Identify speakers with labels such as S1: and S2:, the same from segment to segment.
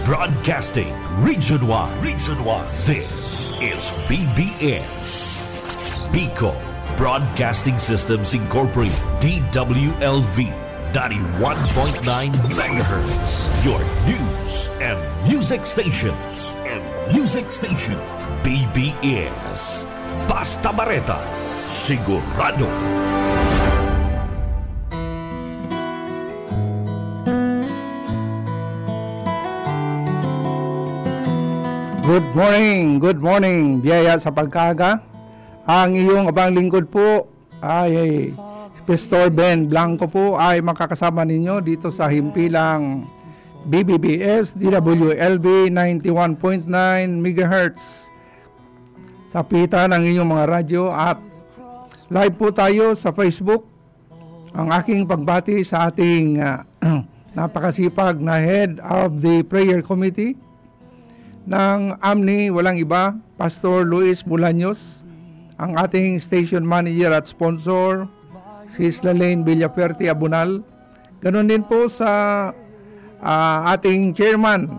S1: Broadcasting Region 1. Region 1. This is BBS. Bicol Broadcasting Systems Incorporated. DWLV 91.9 MHz. Your news and music stations. BBS. Basta Bareta. Sigurado.
S2: Good morning. Biyaya sa pagkaga. Ang iyong abang lingkod po ay Pastor Ben Blanco po ay makakasama ninyo dito sa himpilang BBBS DWLB 91.9 MHz sa pita ng inyong mga radyo at live po tayo sa Facebook. Ang aking pagbati sa ating napakasipag na head of the prayer committee ng AMNI, walang iba, Pastor Luis Bulaños, ang ating station manager at sponsor, si Lalaine Villaferte Abunal. Ganon din po sa ating chairman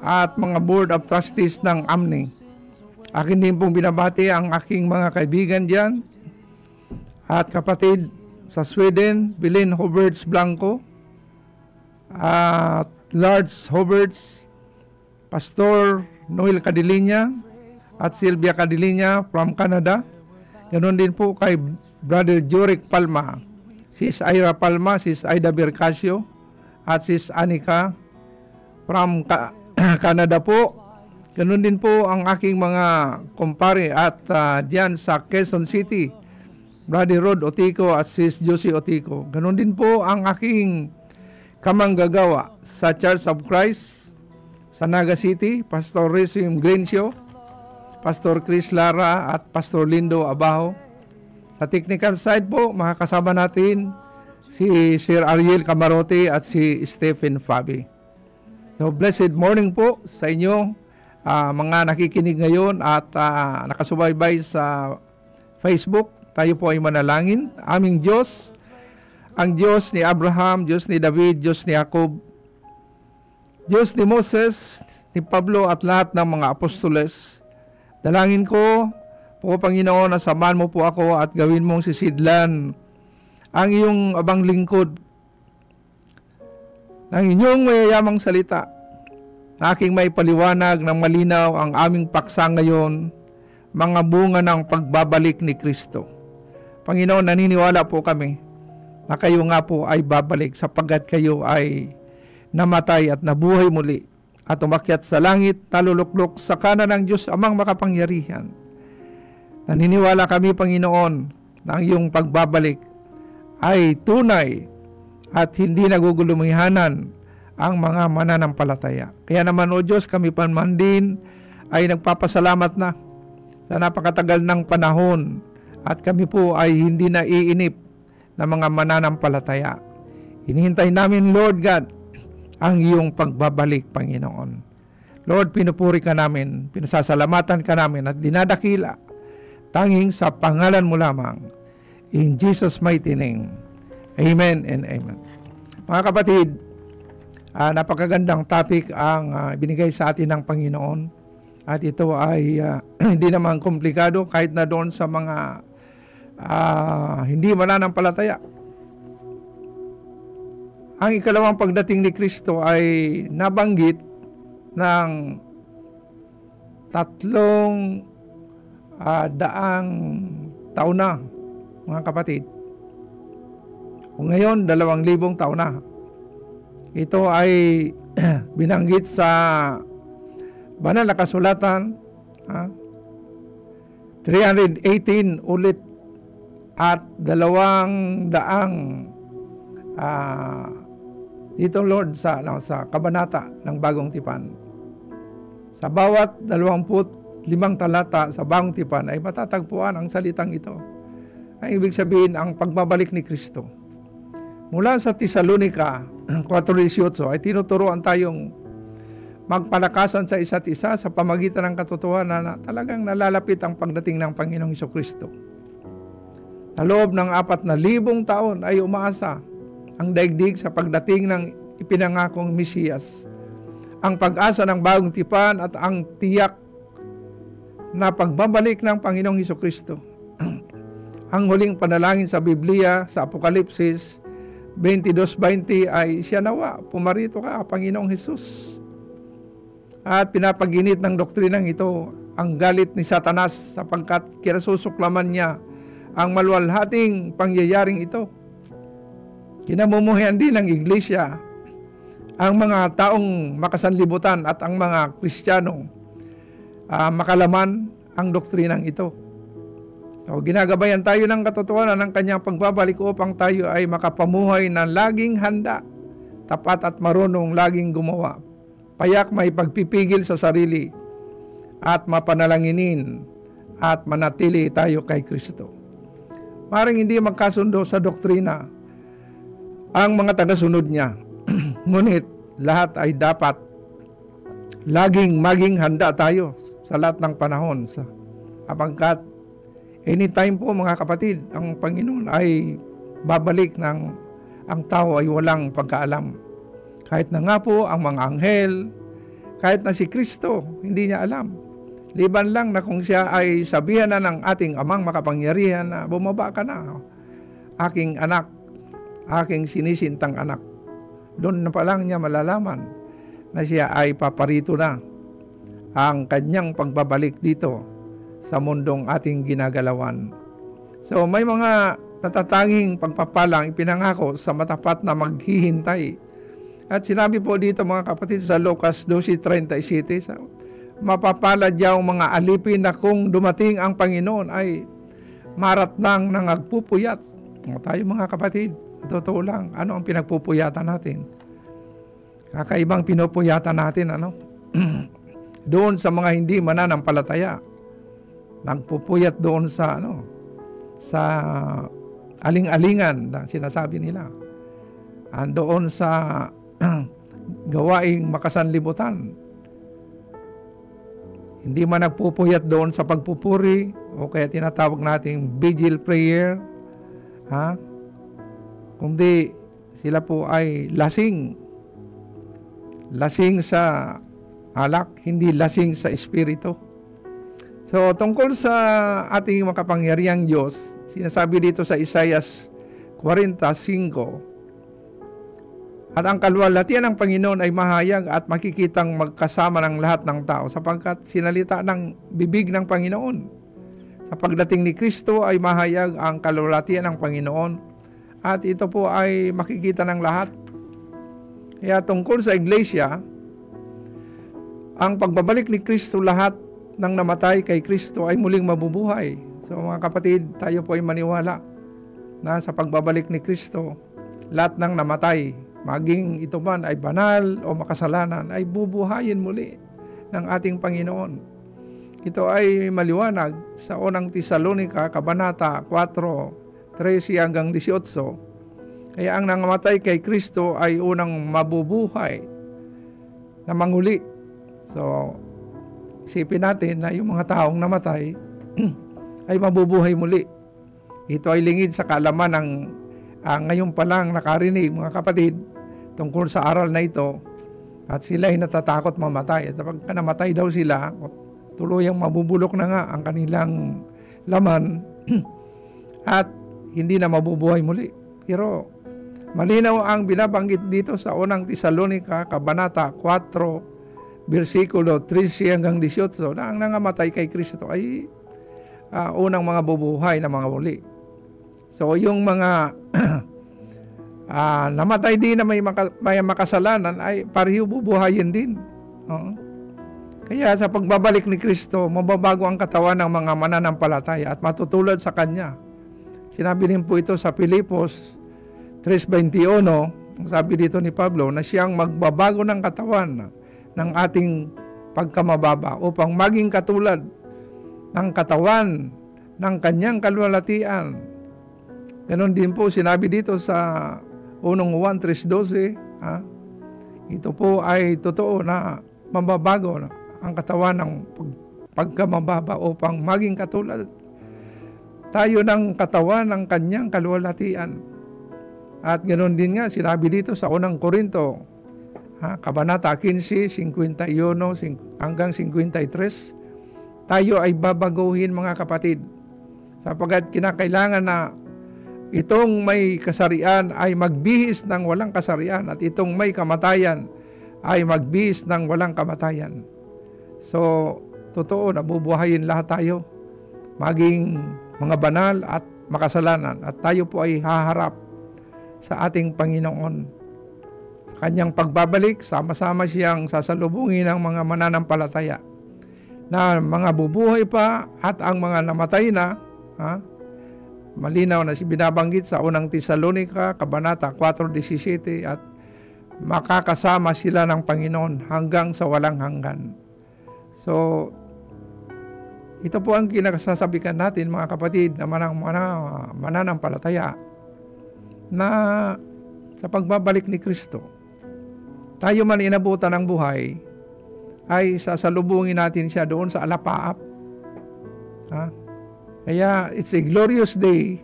S2: at mga board of trustees ng AMNI. Akin din pong binabati ang aking mga kaibigan dyan at kapatid sa Sweden, Belen Hoberts Blanco, at Lars Hoberts, Pastor Noel Cadilinya at Sylvia Cadilinya from Canada. Ganon din po kay Brother Joric Palma, Sis Ira Palma, Sis Aida Bercasio, at Sis Anika from Canada po. Ganon din po ang aking mga kumpare at diyan sa Quezon City, Brother Rod Otico at Sis Josie Otico. Ganon din po ang aking kamanggagawa sa Church of Christ sa Naga City, Pastor Resim Grencio, Pastor Chris Lara at Pastor Lindo Abajo. Sa technical side po, makakasama natin si Sir Ariel Camarote at si Stephen Fabi. So blessed morning po sa inyo mga nakikinig ngayon at nakasubaybay sa Facebook. Tayo po ay manalangin. Aming Diyos, ang Diyos ni Abraham, Diyos ni David, Diyos ni Jacob, Diyos ni Moses, ni Pablo at lahat ng mga apostoles. Dalangin ko po, Panginoon, na samahan mo po ako at gawin mong sisidlan ang iyong abang lingkod ng inyong mayayamang salita na aking may paliwanag ng malinaw ang aming paksa ngayon, mga bunga ng pagbabalik ni Kristo. Panginoon, naniniwala po kami na kayo nga po ay babalik sapagkat kayo ay namatay at nabuhay muli at umakyat sa langit, naluluklok sa kanan ng Diyos amang makapangyarihan. Naniniwala kami, Panginoon, na ang iyong pagbabalik ay tunay at hindi nagugulumihanan ang mga mananampalataya. Kaya naman, O Diyos, kami man din ay nagpapasalamat na sa napakatagal ng panahon at kami po ay hindi naiinip ng mga mananampalataya. Hinihintay namin, Lord God, ang iyong pagbabalik, Panginoon. Lord, pinupuri ka namin, pinasasalamatan ka namin at dinadakila tanging sa pangalan mo lamang. In Jesus' mighty name. Amen and amen. Mga kapatid, napakagandang topic ang binigay sa atin ng Panginoon. At ito ay hindi naman komplikado kahit na doon sa mga hindi mananampalataya. Ang ikalawang pagdating ni Kristo ay nabanggit ng 300 taon na, mga kapatid. O ngayon, 2,000 taon na. Ito ay binanggit sa banal na kasulatan, 318 ulit at 200 dito, Lord, sa kabanata ng Bagong Tipan. Sa bawat 25 talata sa Bagong Tipan ay matatagpuan ang salitang ito. Ang ibig sabihin, ang pagbabalik ni Kristo. Mula sa Tesalonica 4:18 ay tinuturuan tayong magpalakasan sa isa't isa sa pamagitan ng katotohanan na talagang nalalapit ang pagdating ng Panginoong Hesukristo. Sa loob ng 4,000 taon ay umaasa ang daigdig sa pagdating ng ipinangakong Mesiyas. ang pag-asa ng bagong tipan at ang tiyak na pagbabalik ng Panginoong Hesukristo. Ang huling panalangin sa Biblia sa Apokalipsis 22:20 ay, siya nawa, pumarito ka, Panginoong Hesus. At pinapaginit ng doktrinang ito ang galit ni Satanas sapagkat kinasusuklaman niya ang maluwalhating pangyayaring ito. Kinamumuhian din ng iglesia ang mga taong makasanlibutan at ang mga Kristiyanong makalaman ang doktrinang ito. So, ginagabayan tayo ng katotohanan ng kanyang pagbabalik upang tayo ay makapamuhay na laging handa, tapat at marunong laging gumawa. Payak may pagpipigil sa sarili at mapanalanginin at manatili tayo kay Kristo. Maring hindi magkasundo sa doktrina ang mga tagasunod niya. Ngunit lahat ay dapat laging maging handa tayo sa lahat ng panahon. Sapagkat anytime po mga kapatid, ang Panginoon ay babalik ng ang tao ay walang pagkaalam. Kahit na nga po ang mga anghel, kahit na si Kristo, hindi niya alam. Liban lang na kung siya ay sabihan na ng ating amang makapangyarihan na bumaba ka na, aking anak, aking sinisintang anak. Doon na pa lang niya malalaman na siya ay paparito na ang kanyang pagbabalik dito sa mundong ating ginagalawan. So may mga natatanging pagpapalang ipinangako sa matapat na maghihintay. At sinabi po dito mga kapatid sa Lucas 12:37, mapapalad yaw mga alipin na kung dumating ang Panginoon ay maratnang nang agpupuyat. Tayo mga kapatid, totoo lang, ano ang pinagpupuyatan natin? Kakaibang pinupuyatan natin, ano? Doon sa mga hindi mananampalataya. Nagpupuyat doon sa sa aling-alingan na sinasabi nila. Doon sa gawaing makasanlibutan. Hindi man nagpupuyat doon sa pagpupuri o kaya tinatawag nating vigil prayer, kundi sila po ay lasing sa alak, hindi lasing sa espiritu. So, tungkol sa ating makapangyarihang Diyos, sinasabi dito sa Isaiah 45, at ang kaluwalhatian ng Panginoon ay mahayag at makikitang magkasama ng lahat ng tao sapagkat sinalita ng bibig ng Panginoon. Sa pagdating ni Kristo ay mahayag ang kaluwalhatian ng Panginoon at ito po ay makikita ng lahat. Kaya tungkol sa iglesia, ang pagbabalik ni Kristo, lahat ng namatay kay Kristo ay muling mabubuhay. So mga kapatid, tayo po ay maniwala na sa pagbabalik ni Kristo, lahat ng namatay, maging ito man ay banal o makasalanan, ay bubuhayin muli ng ating Panginoon. Ito ay maliwanag sa unang Tesalonica, Kabanata 4:13-18. Kaya ang nangamatay kay Kristo ay unang mabubuhay na manguli. So, isipin natin na yung mga taong namatay ay mabubuhay muli. Ito ay lingid sa kaalaman ng ngayon pa lang nakarinig mga kapatid tungkol sa aral na ito at sila ay natatakot mamatay. At pagka namatay daw sila, tuluyang mabubulok na nga ang kanilang laman at hindi na mabubuhay muli. Pero malinaw ang binabanggit dito sa unang Tesalonica, Kabanata 4:13-18 na ang nangamatay kay Kristo ay unang mga bubuhay na mga muli. So yung mga namatay din na may makasalanan ay pareho bubuhayin din. Kaya sa pagbabalik ni Kristo, mababago ang katawan ng mga mananampalataya at matutulad sa Kanya. Sinabi din po ito sa Filipos 3:21, sabi dito ni Pablo na siyang magbabago ng katawan ng ating pagkamababa upang maging katulad ng katawan ng Kanyang kaluwalhatian. Ganon din po sinabi dito sa unang 1:3-12, ito po ay totoo na mababago ang katawan ng pagkamababa upang maging katulad tayo ng katawan ng Kanyang kaluwalhatian. At ganon din nga sinabi dito sa unang Korinto Kabanata 15, 51 hanggang 53, tayo ay babaguhin mga kapatid. Sapagkat kinakailangan na itong may kasarian ay magbihis ng walang kasarian at itong may kamatayan ay magbihis ng walang kamatayan. So, totoo, nabubuhayin lahat tayo, maging mga banal at makasalanan. At tayo po ay haharap sa ating Panginoon. Sa kanyang pagbabalik, sama-sama siyang sasalubungin ng mga mananampalataya na mga bubuhay pa at ang mga namatay na, malinaw na binabanggit sa unang Tesalonica, Kabanata 4:17, at makakasama sila ng Panginoon hanggang sa walang hanggan. So, ito po ang kinakasasabikan natin mga kapatid na mananampalataya, na sa pagbabalik ni Kristo, tayo man inabutan ng buhay, ay sasalubungin natin siya doon sa alapaap. Kaya it's a glorious day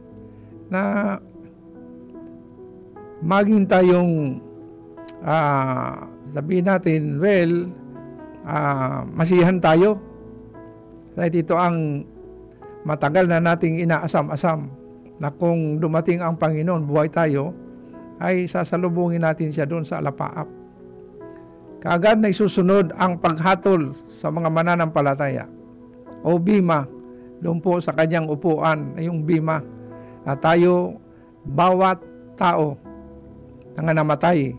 S2: na maging tayong sabihin natin, masihan tayo. Dahil ito ang matagal na nating inaasam-asam, na kung dumating ang Panginoon, buhay tayo, ay sasalubungin natin siya doon sa alapaap. Kaagad na isusunod ang paghatol sa mga mananampalataya o bima, doon po sa kanyang upuan, yung bima, na tayo, bawat tao na namatay,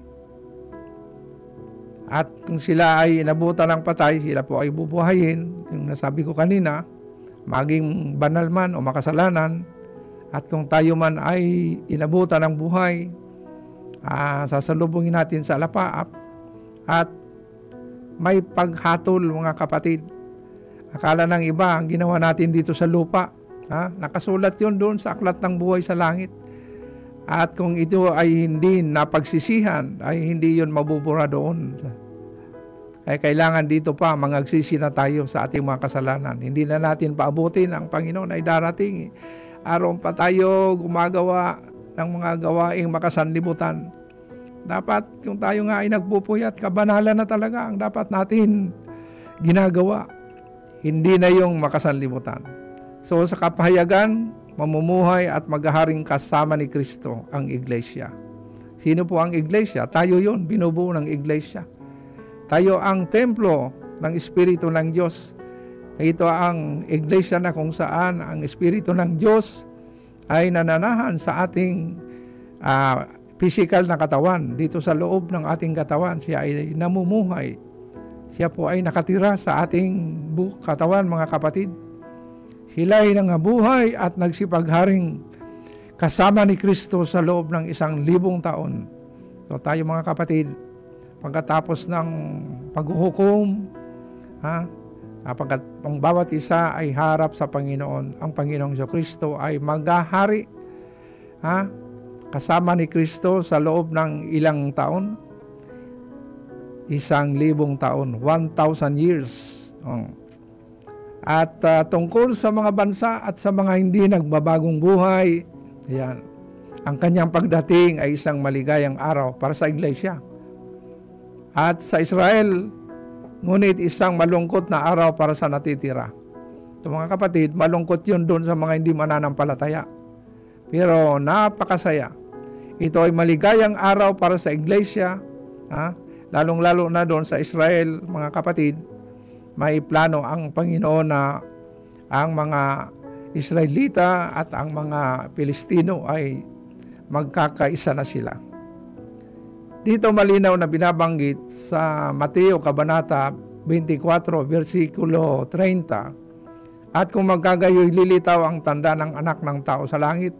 S2: at kung sila ay inabutan ng patay, sila po ay bubuhayin. Yung nasabi ko kanina, maging banal man o makasalanan, at kung tayo man ay inabutan ng buhay, sasalubungin natin sa alapaap, at may paghatol mga kapatid. Akala ng iba, ang ginawa natin dito sa lupa, nakasulat yun doon sa aklat ng buhay sa langit. At kung ito ay hindi napagsisihan, ay hindi yun mabubura doon. Ay kailangan dito pa, mangagsisi na tayo sa ating mga kasalanan. Hindi na natin paabutin, ang Panginoon ay darating. Araw pa tayo gumagawa ng mga gawaing makasanlibutan. Dapat kung tayo nga ay nagpupuyat, kabanalan na talaga ang dapat natin ginagawa. Hindi na yung makasanlibutan. So sa kapahayagan, mamumuhay at maghaharing kasama ni Kristo ang iglesia. Sino po ang iglesia? Tayo yun, binubuo ng iglesia. Tayo ang templo ng Espiritu ng Diyos. Ito ang iglesia na kung saan ang Espiritu ng Diyos ay nananahan sa ating physical na katawan. Dito sa loob ng ating katawan, siya ay namumuhay. Siya po ay nakatira sa ating katawan, mga kapatid. Sila ay nangabuhay at nagsipagharing kasama ni Kristo sa loob ng 1,000 taon. So tayo mga kapatid, pagkatapos ng paghuhukom, ang bawat isa ay harap sa Panginoon. Ang Panginoong Kristo ay maghahari kasama ni Kristo sa loob ng ilang taon. 1,000 taon, 1,000 years. At tungkol sa mga bansa at sa mga hindi nagbabagong buhay, yan, ang kanyang pagdating ay isang maligayang araw para sa iglesia. At sa Israel, ngunit isang malungkot na araw para sa natitira. So mga kapatid, malungkot yun doon sa mga hindi mananampalataya. Pero napakasaya. Ito ay maligayang araw para sa iglesia, lalong-lalo na doon sa Israel, mga kapatid. May plano ang Panginoon na ang mga Israelita at ang mga Pilistino ay magkakaisa na sila. Dito malinaw na binabanggit sa Mateo Kabanata 24, versikulo 30, at kung magkagayoy lilitaw ang tanda ng anak ng tao sa langit,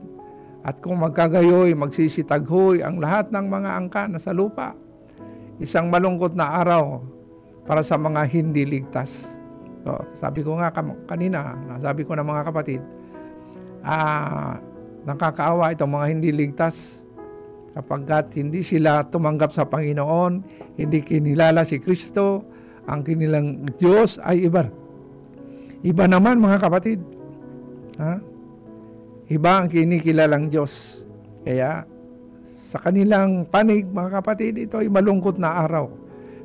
S2: at kung magkagayoy magsisitaghoy ang lahat ng mga angka na sa lupa. Isang malungkot na araw para sa mga hindi ligtas. So, sabi ko nga kanina, sabi ko na mga kapatid, nakakaawa itong mga hindi ligtas kapagkat hindi sila tumanggap sa Panginoon, hindi kinilala si Kristo, ang kinilang Diyos ay iba. Iba naman mga kapatid. Iba ang kinikilalang Diyos. Kaya sa kanilang panig, mga kapatid, ito ay malungkot na araw.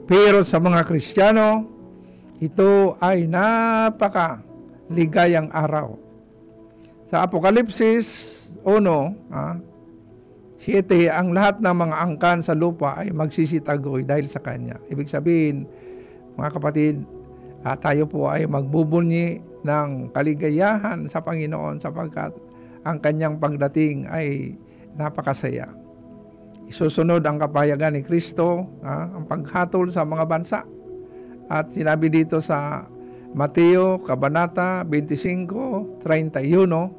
S2: Pero sa mga Kristiyano, ito ay napaka-ligayang araw. Sa Apokalipsis 1:7, ang lahat ng mga angkan sa lupa ay magsisitagoy dahil sa Kanya. Ibig sabihin, mga kapatid, tayo po ay magbubunyi ng kaligayahan sa Panginoon sapagkat ang Kanyang pagdating ay napakasaya. Isusunod ang kapayagan ni Kristo, ang paghatol sa mga bansa. At sinabi dito sa Mateo, Kabanata 25:31,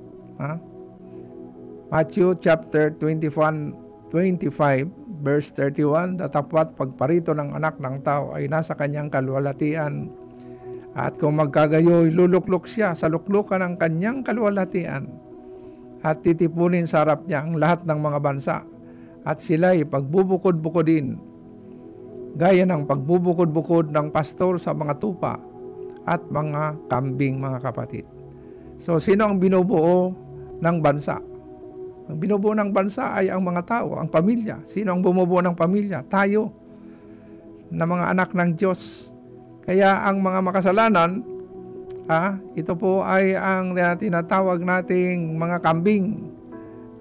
S2: Matthew chapter 25, verse 31, datapwat pagparito ng anak ng tao ay nasa kanyang kaluwalhatian. At kung magkagayoy, luluklok siya sa luklukan ng kanyang kaluwalhatian at titipunin sa harap niya ang lahat ng mga bansa at sila'y pagbubukod-bukodin gaya ng pagbubukod-bukod ng pastor sa mga tupa at mga kambing, mga kapatid. So, sino ang binubuo ng bansa? Ang binubuo ng bansa ay ang mga tao, ang pamilya. Sino ang bumubuo ng pamilya? Tayo, na mga anak ng Diyos. Kaya ang mga makasalanan, ito po ay ang tinatawag nating mga kambing.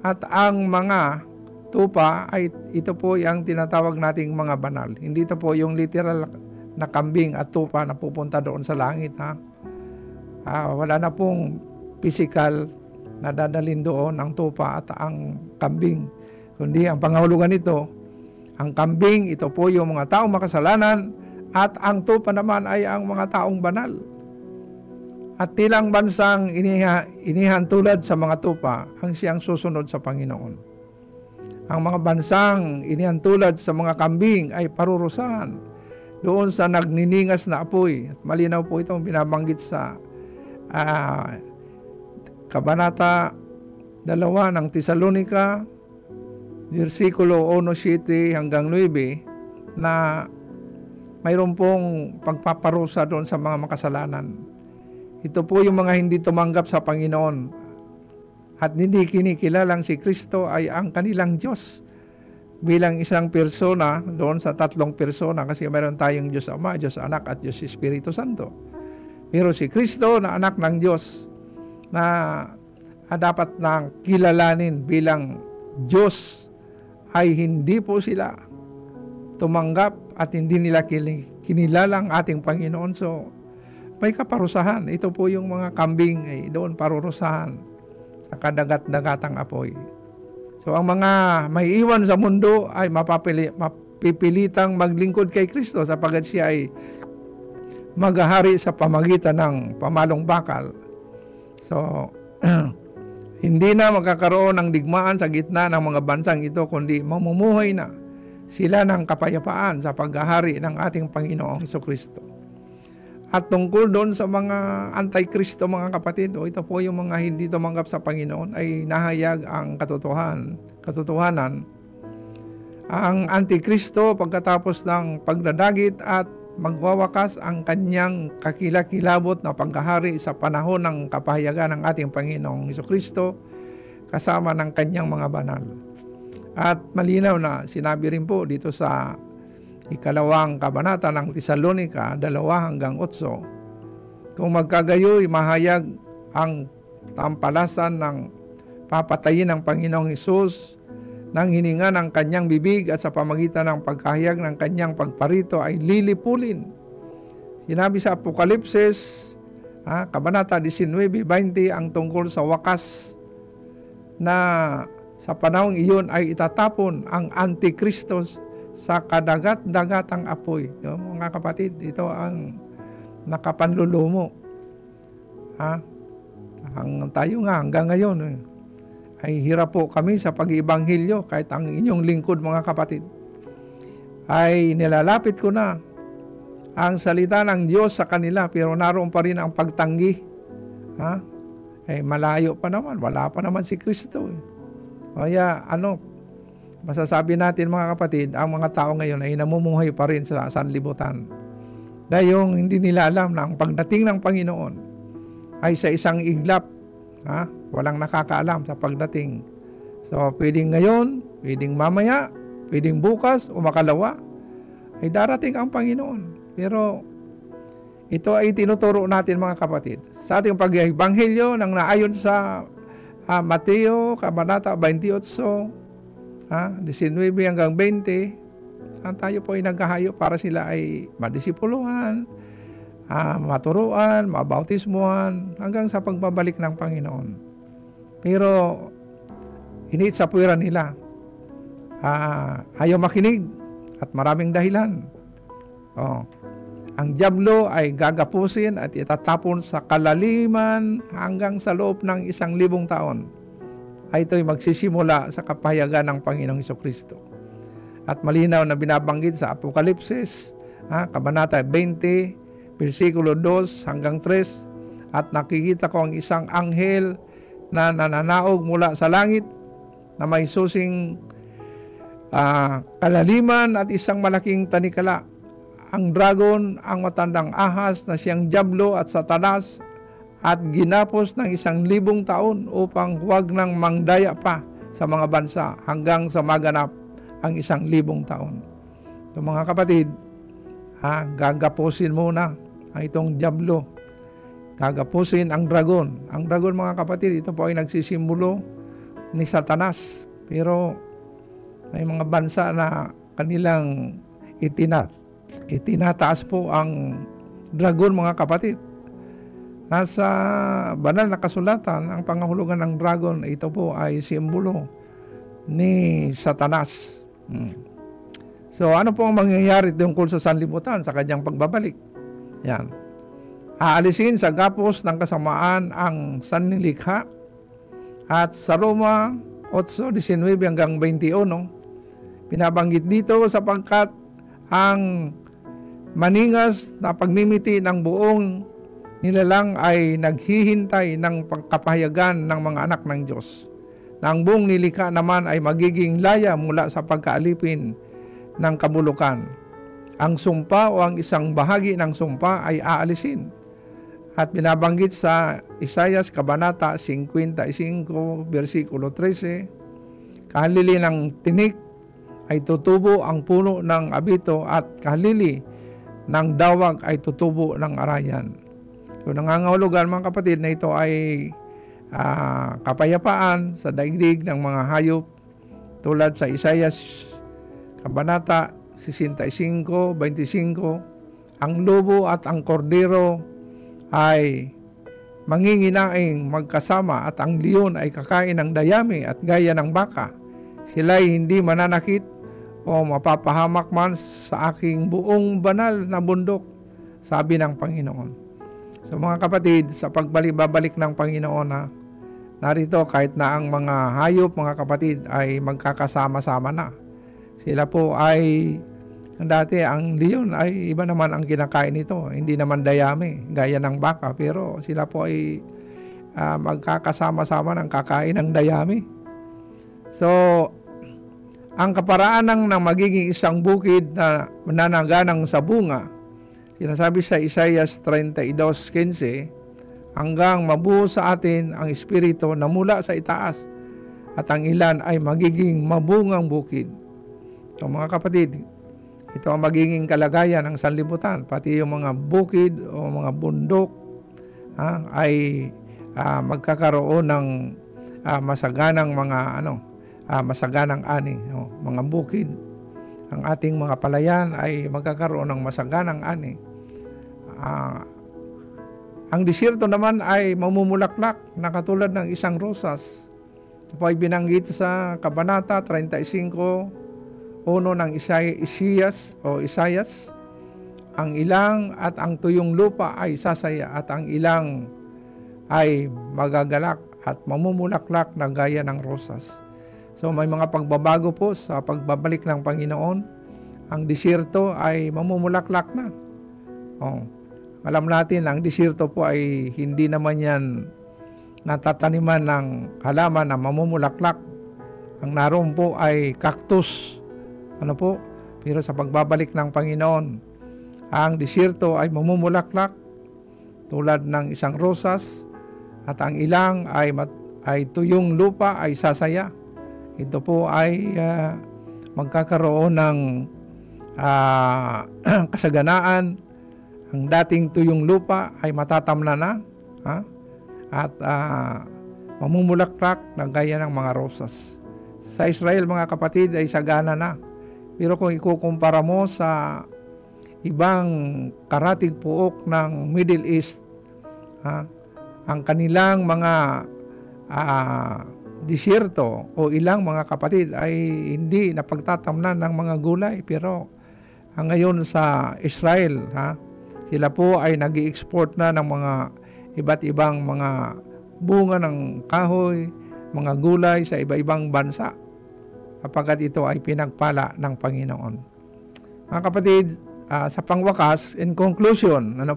S2: At ang mga tupa ay ito po ang tinatawag nating mga banal. Hindi ito po yung literal na kambing at tupa na pupunta doon sa langit. Wala na pong physical na dadalhin doon ang tupa at ang kambing. Kundi ang pangahulugan nito, ang kambing, ito po yung mga taong makasalanan at ang tupa naman ay ang mga taong banal. At tilang bansang inihan tulad sa mga tupa ang siyang susunod sa Panginoon. Ang mga bansang inihan tulad sa mga kambing ay parurusahan doon sa nagniningas na apoy. At malinaw po itong binabanggit sa Kabanata 2 ng Tesalonika, versikulo 1:7 hanggang 9, na mayroon pong pagpaparusa doon sa mga makasalanan. Ito po yung mga hindi tumanggap sa Panginoon at hindi kinikilalang si Kristo ay ang kanilang Diyos bilang isang persona doon sa tatlong persona, kasi mayroon tayong Diyos Ama, Diyos Anak at Diyos Espiritu Santo. Pero si Kristo na anak ng Diyos na dapat nang kilalanin bilang Diyos ay hindi po sila tumanggap at hindi nila kinilala ang ating Panginoon. So, may kaparusahan. Ito po yung mga kambing ay doon parurusahan sa kadagat-dagatang apoy. So, ang mga may iwan sa mundo ay mapipilitang maglingkod kay Kristo sapagkat siya ay maghahari sa pamagitan ng pamalong bakal. So, hindi na magkakaroon ng digmaan sa gitna ng mga bansang ito, kundi mamumuhay na sila ng kapayapaan sa paghahari ng ating Panginoong Hesukristo. At tungkol doon sa mga anti-Kristo, mga kapatid, ito po yung mga hindi tumanggap sa Panginoon, ay nahayag ang katotohanan. Ang anti-Kristo pagkatapos ng pagdadagit at magwawakas ang kanyang kakilakilabot na paghahari sa panahon ng kapahayagan ng ating Panginoong Hesukristo kasama ng kanyang mga banal. At malinaw na sinabi rin po dito sa ikalawang kabanata ng Tesalonika 2-8, kung magkagayoy mahayag ang tampalasan ng papatayin ng Panginoong Hesus ng hininga ng kanyang bibig at sa pamagitan ng pagkahayag ng kanyang pagparito ay lilipulin. Sinabi sa Apokalipsis, Kabanata 19:20, ang tungkol sa wakas na sa panahong iyon ay itatapon ang Antikristo sa kadagat-dagatang apoy. Mga kapatid, ito ang nakapanlulumo. Tayo nga hanggang ngayon ay hirap po kami sa pag-ibanghilyo, kahit ang inyong lingkod, mga kapatid, ay nilalapit ko na ang salita ng Diyos sa kanila, pero naroon pa rin ang pagtanggi. Malayo pa naman, wala pa naman si Kristo. Kaya masasabi natin, mga kapatid, ang mga tao ngayon ay namumuhay pa rin sa sanlibutan. Dahil hindi nila alam na ang pagdating ng Panginoon ay sa isang iglap. Walang nakakaalam sa pagdating. So, pwedeng ngayon, pwedeng mamaya, pwedeng bukas o makalawa. ay darating ang Panginoon. Pero ito ay tinuturo natin mga kapatid. Sa ating pag-ebanghelyo nang naayon sa Mateo, Kabanata 28, 19 hanggang 20, tayo po ay naghahayo para sila ay madisipuluhan, maturuan, mabautismuhan, hanggang sa pagbabalik ng Panginoon. Pero hindi sa puwiran nila. Ayaw makinig at maraming dahilan. Ang dyablo ay gagapusin at itatapon sa kalaliman hanggang sa loob ng 1,000 taon. Ito'y magsisimula sa kapahayagan ng Panginoong Hesukristo. At malinaw na binabanggit sa Apokalipsis, Kabanata 20, versikulo 2 hanggang 3, at nakikita ko ang isang anghel na nananaog mula sa langit na may susing kalaliman at isang malaking tanikala. Ang dragon, ang matandang ahas na siyang dyablo at Satanas, at ginapos ng 1,000 taon upang huwag nang mangdaya pa sa mga bansa hanggang sa maganap ang 1,000 taon. So mga kapatid, gagapusin muna ang itong dyablo. Gagapusin ang dragon. Ang dragon mga kapatid, ito po ay nagsisimbolo ni Satanas. Pero may mga bansa na kanilang itinataas po ang dragon mga kapatid. Nasa banal na kasulatan, ang pangahulugan ng dragon, ito po ay simbolo ni Satanas. So ano po ang mangyayari tungkol sa sanlibutan sa kanyang pagbabalik? Yan. Aalisin sa gapos ng kasamaan ang sanlilikha, at sa Roma 8:19 hanggang 21, pinabanggit dito sapagkat ang maningas na pagmimiti ng buong nilalang ay naghihintay ng pagkapahayagan ng mga anak ng Diyos. Na ang buong nilikha naman ay magiging laya mula sa pagkaalipin ng kabulukan. Ang sumpa o ang isang bahagi ng sumpa ay aalisin. At binabanggit sa Isaias Kabanata 55, versikulo 13, kahalili ng tinik ay tutubo ang puno ng abito, at kahalili ng dawag ay tutubo ng arayan. So nangangahulugan mga kapatid na ito ay kapayapaan sa daigdig ng mga hayop, tulad sa Isaias Kabanata 65:25, ang lobo at ang kordero ay manginginaing magkasama, at ang leon ay kakain ng dayami at gaya ng baka. Sila'y hindi mananakit o mapapahamak man sa aking buong banal na bundok, sabi ng Panginoon. So mga kapatid, sa pagbalik ng Panginoon narito kahit na ang mga hayop mga kapatid ay magkakasama-sama na. Sila po ay, dati ang leon ay iba naman ang kinakain nito, hindi naman dayami gaya ng baka, pero sila po ay magkakasama-sama ng kakain ng dayami. So ang kaparaanan ng magiging isang bukid na nananganang sa bunga, sinasabi sa Isaias 32:15, hanggang mabuo sa atin ang Espiritu na mula sa itaas, at ang ilan ay magiging mabungang bukid. So mga kapatid, ito ang magiging kalagayan ng sanlibutan, pati yung mga bukid o mga bundok ay magkakaroon ng masaganang mga masaganang ani, mga bukid. Ang ating mga palayan ay magkakaroon ng masaganang ani. Ang desierto naman ay mamumulaklak na katulad ng isang rosas. Ito po ay binanggit sa Kabanata 35:1 ng Isaias. Ang ilang at ang tuyong lupa ay sasaya, at ang ilang ay magagalak at mamumulaklak na gaya ng rosas. So may mga pagbabago po sa pagbabalik ng Panginoon. Ang desierto ay mamumulaklak na. Alam natin, ang desierto po ay hindi naman yan natataniman ng halaman na mamumulaklak. Ang naroon po ay cactus. Pero sa pagbabalik ng Panginoon, ang desierto ay mamumulaklak tulad ng isang rosas, at ang ilang ay tuyong lupa ay sasaya. Ito po ay magkakaroon ng kasaganaan, ang dating tuyong lupa ay matatamnan na, at mamumulaklak na gaya ng mga rosas. Sa Israel, mga kapatid, ay sagana na. Pero kung ikukumpara mo sa ibang karatig puok ng Middle East, ang kanilang mga disyerto o ilang mga kapatid ay hindi napagtatamnan ng mga gulay. Pero ngayon sa Israel, sila po ay nag-i-export na ng mga iba't ibang mga bunga ng kahoy, mga gulay sa iba-ibang bansa, kapagkat ito ay pinagpala ng Panginoon. Mga kapatid, sa pangwakas, in conclusion, ano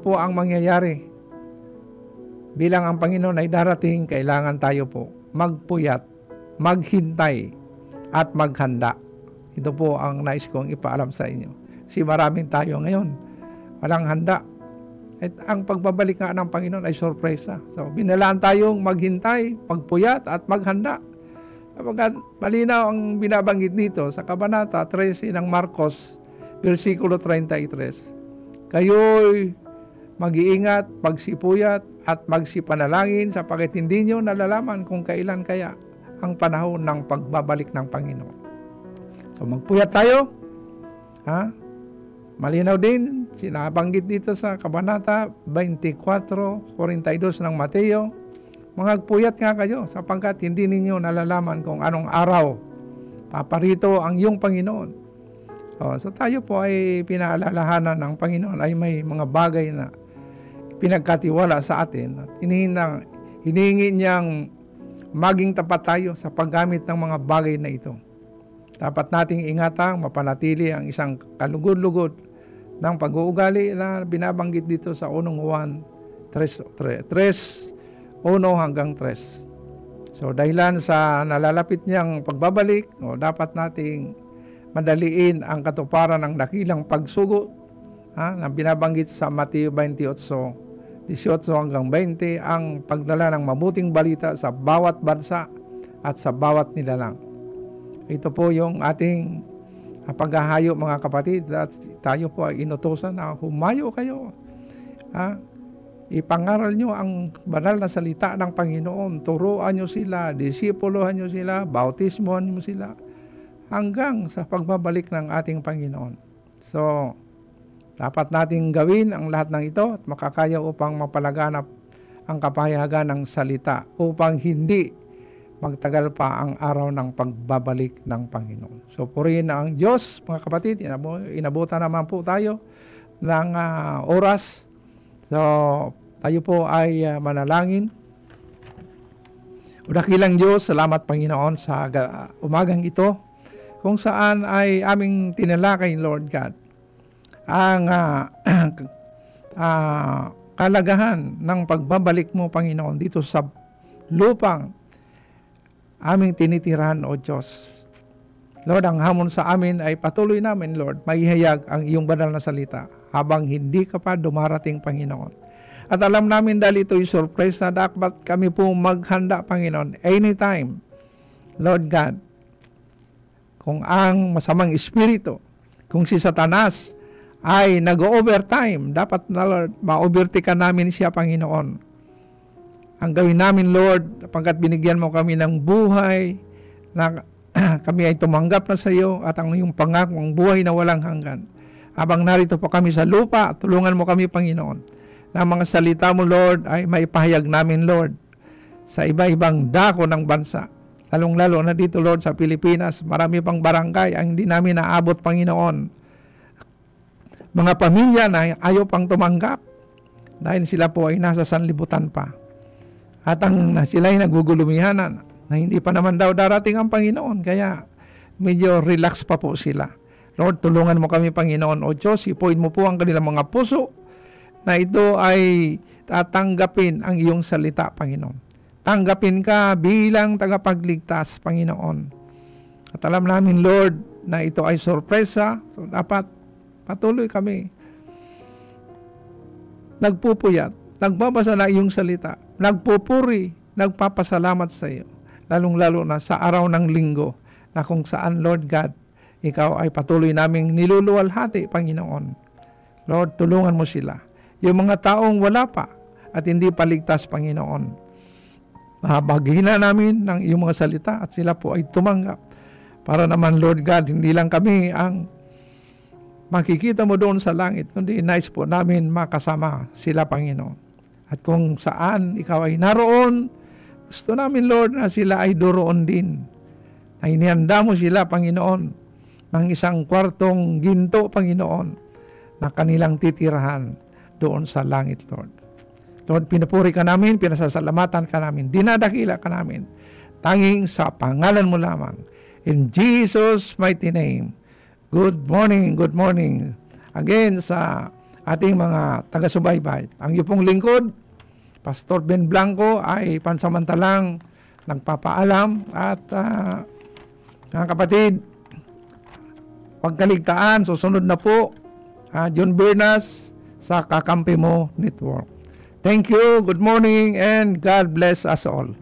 S2: po ang mangyayari? Bilang ang Panginoon ay darating, kailangan tayo po magpuyat, maghintay, at maghanda. Ito po ang nais kong ipaalam sa inyo. Kasi maraming tayo ngayon, walang handa. At ang pagbabalik nga ng Panginoon ay sorpresa. So, binalaan tayong maghintay, magpuyat, at maghanda. Kapag malinaw ang binabanggit dito sa Kabanata 13 ng Marcos, versikulo 33. Kayo'y mag-iingat, magsipuyat, at magsipanalangin sapagkat hindi nyo nalalaman kung kailan kaya ang panahon ng pagbabalik ng Panginoon. So, magpuyat tayo. Malinaw din, sinabanggit dito sa Kabanata 24:42 ng Mateo, magpuyat nga kayo sapagkat hindi ninyo nalalaman kung anong araw paparito ang iyong Panginoon. So tayo po ay pinaalalahanan ng Panginoon ay may mga bagay na pinagkatiwala sa atin at hinihingi niyang maging tapat tayo sa paggamit ng mga bagay na ito. Dapat nating ingatang mapanatili ang isang kalugod-lugod ng pag-uugali na binabanggit dito sa 1 Juan 3:1 hanggang 3. So dahilan sa nalalapit niyang pagbabalik, dapat nating madaliin ang katuparan ng dakilang pagsugo na binabanggit sa Mateo 28:18 hanggang 20, ang pagdala ng mabuting balita sa bawat bansa at sa bawat nilalang. Ito po yung ating paghahayo, mga kapatid, at tayo po ay inutusan na humayo kayo. Ipangaral nyo ang banal na salita ng Panginoon. Turuan nyo sila, disipuluhan nyo sila, bautismohan nyo sila, hanggang sa pagbabalik ng ating Panginoon. So, dapat nating gawin ang lahat ng ito at makakaya upang mapalaganap ang kapahayagan ng salita upang hindi magtagal pa ang araw ng pagbabalik ng Panginoon. So, purihin na ang Diyos, mga kapatid. Inabutan naman po tayo ng oras. So, tayo po ay manalangin. O dakilang Diyos, salamat Panginoon sa umagang ito, kung saan ay aming tinalakay, Lord God, ang kalagahan ng pagbabalik mo, Panginoon, dito sa lupang aming tinitirahan, O Diyos. Lord, ang hamon sa amin ay patuloy namin, Lord, maihayag ang iyong banal na salita habang hindi ka pa dumarating, Panginoon. At alam namin dahil ito'y surprise na dapat kami po maghanda, Panginoon, anytime, Lord God, kung ang masamang espiritu, kung si Satanas ay nag-overtime, dapat na, Lord, ma-overtake namin siya, Panginoon. Ang gawin namin, Lord, pagkat binigyan mo kami ng buhay, na kami ay tumanggap na sa iyo at ang iyong pangako, ang buhay na walang hanggan. Habang narito po kami sa lupa, tulungan mo kami, Panginoon, na mga salita mo, Lord, ay maipahayag namin, Lord, sa iba-ibang dako ng bansa. Lalong-lalo na dito, Lord, sa Pilipinas, marami pang barangay ang hindi namin naabot, Panginoon. Mga pamilya na ayaw pang tumanggap dahil sila po ay nasa sanlibutan pa. At sila ay nagugulumihanan na hindi pa naman daw darating ang Panginoon. Kaya medyo relax pa po sila. Lord, tulungan mo kami, Panginoon. O Diyos, ipuin mo po ang kanilang mga puso na ito ay tatanggapin ang iyong salita, Panginoon. Tanggapin ka bilang tagapagligtas, Panginoon. At alam namin, Lord, na ito ay sorpresa. So dapat patuloy kami nagpupuyat, nagbabasa na iyong salita, nagpupuri, nagpapasalamat sa iyo, lalong-lalo na sa araw ng linggo na kung saan, Lord God, ikaw ay patuloy naming niluluwalhati, Panginoon. Lord, tulungan mo sila. Yung mga taong wala pa at hindi paligtas, Panginoon, mahabaghina namin ng iyong mga salita at sila po ay tumanggap. Para naman, Lord God, hindi lang kami ang makikita mo doon sa langit, kundi nais po namin makasama sila, Panginoon. At kung saan ikaw ay naroon, gusto namin, Lord, na sila ay doroon din. Na inihanda mo sila, Panginoon, ng isang kwartong ginto, Panginoon, na kanilang titirahan doon sa langit, Lord. Lord, pinupuri ka namin, pinasasalamatan ka namin, dinadakila ka namin, tanging sa pangalan mo lamang. In Jesus' mighty name. Good morning again sa ating mga taga-subaybay. Ang iyo pong lingkod, Pastor Ben Blanco, ay pansamantalang nagpapaalam at mga kapatid, pagkaligtaan, susunod na po, John Bernas sa Kakampi Mo Network. Thank you, good morning, and God bless us all.